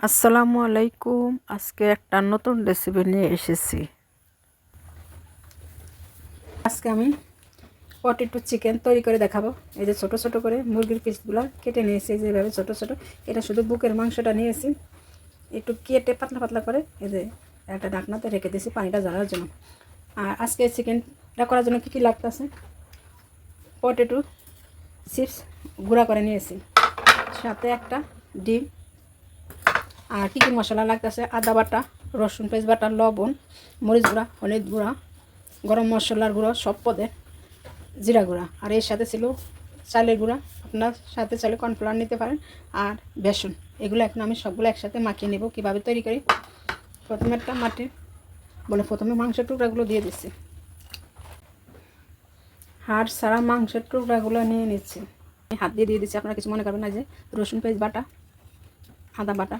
আসসালামু আলাইকুম। আজকে একটা নতুন রেসিপি নিয়ে এসেছি। আজকে আমি পটেটো চিকেন তৈরি করে দেখাবো। এই যে ছোট ছোট করে মুরগির পিসগুলো কেটে নিয়েছি, যেভাবে ছোট ছোট। এটা শুধু বুকের মাংসটা নিয়েছি, একটু কেটে পাতলা পাতলা করে এই যে একটা ঢাকনাতে রেখে দিয়েছি পানিটা ঝরার জন্য। আর আজকে চিকেনটা করার জন্য কী কী লাগতেছে: পটেটো চিপস গুঁড়া করে নিয়েছি, সাথে একটা ডিম, আর কী কী মশলা লাগতেছে: আদা বাটা, রসুন পেঁয়াজ বাটা, লবণ, মরিচ গুঁড়া, হলুদ গুঁড়া, গরম মশলার গুঁড়ো, সব পদের জিরা গুঁড়া, আর এর সাথে ছিল চালের গুঁড়া। আপনার সাথে চাইলে কর্নফ্লাওয়ার নিতে পারেন, আর বেসন। এগুলো এখন আমি সবগুলো একসাথে মাখিয়ে নেব। কীভাবে তৈরি করি: প্রথমে মাংসের টুকরাগুলো দিয়ে দিচ্ছি, হাড় ছাড়া মাংসের টুকরাগুলো নিয়ে নিচ্ছি। আমি হাত দিয়ে দিচ্ছি, আপনারা কিছু মনে করবেন না। যে রসুন পেঁয়াজ বাটা, আদা বাটা,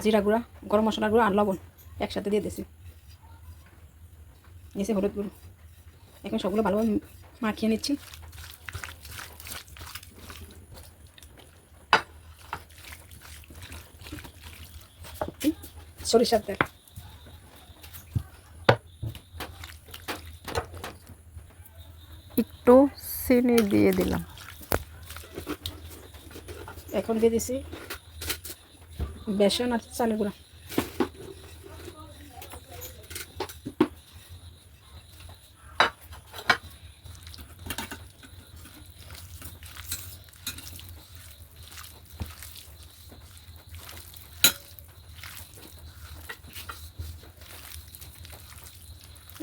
জিরা গুঁড়া, গরম মশলার গুঁড়ো আর লবণ একসাথে দিয়ে দিয়েছি, নিচে হলুদ গুঁড়ো। এখন সবগুলো ভালোভাবে মাখিয়ে নিচ্ছি। সরিষার তেল, একটু চিনি দিয়ে দিলাম। এখন দিয়ে দিছি বেসন আর চালের গুঁড়া।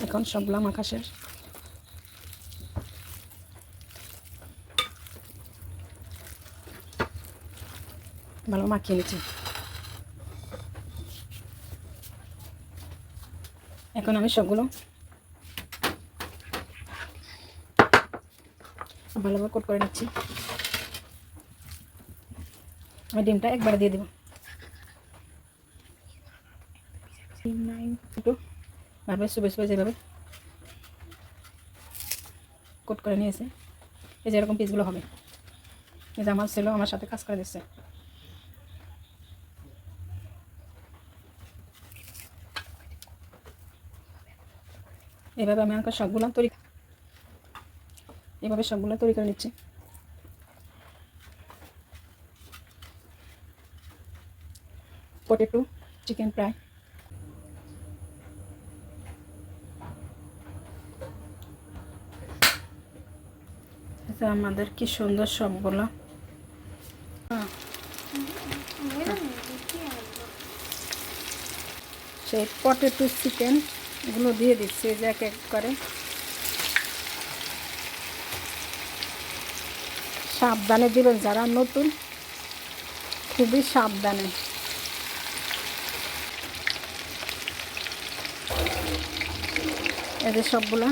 এখন সবগুলো মাখা শেষ। ভালো মাখিয়ে নিচ্ছি। এখন আমি সবগুলো ভালোভাবে কোট করে নিচ্ছি। আমি ডিমটা একবারে দিয়ে দেবো। একটু ভাবে শুবে শুবে যেভাবে কোট করে নিয়েছে, এই যে এরকম পিসগুলো হবে। এই যে আমার ছেলেও আমার সাথে কাজ করে দিচ্ছে। এভাবে আমি আমাকে সবগুলো তৈরি করে নিচ্ছি। Potato chicken fry. আমাদের কি সুন্দর সবগুলো। সেই পটেটো চিকেন এগুলো দিয়ে দিচ্ছি যে এক এক করে। সাবধানে দিবেন, যারা নতুন খুবই সাবধানে। এদের সবগুলো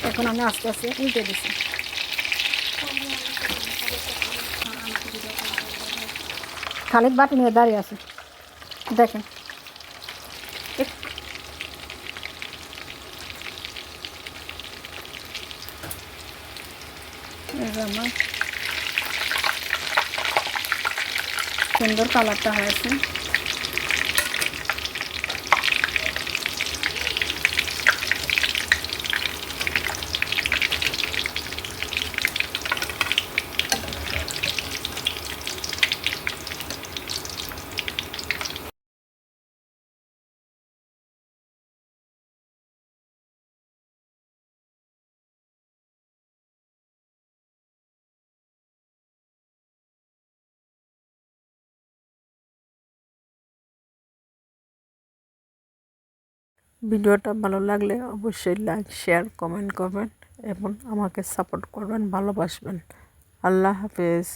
এখন আমি আস্তে আস্তে উল্টে দিচ্ছি। খালিদ বাটি নিয়ে দাঁড়িয়ে আছে, দেখেন। আমার সুন্দর কালারটা হয়েছে। ভিডিওটা ভালো লাগলে অবশ্যই লাইক, শেয়ার, কমেন্ট করবেন এবং আমাকে সাপোর্ট করবেন, ভালোবাসবেন। আল্লাহ হাফেজ।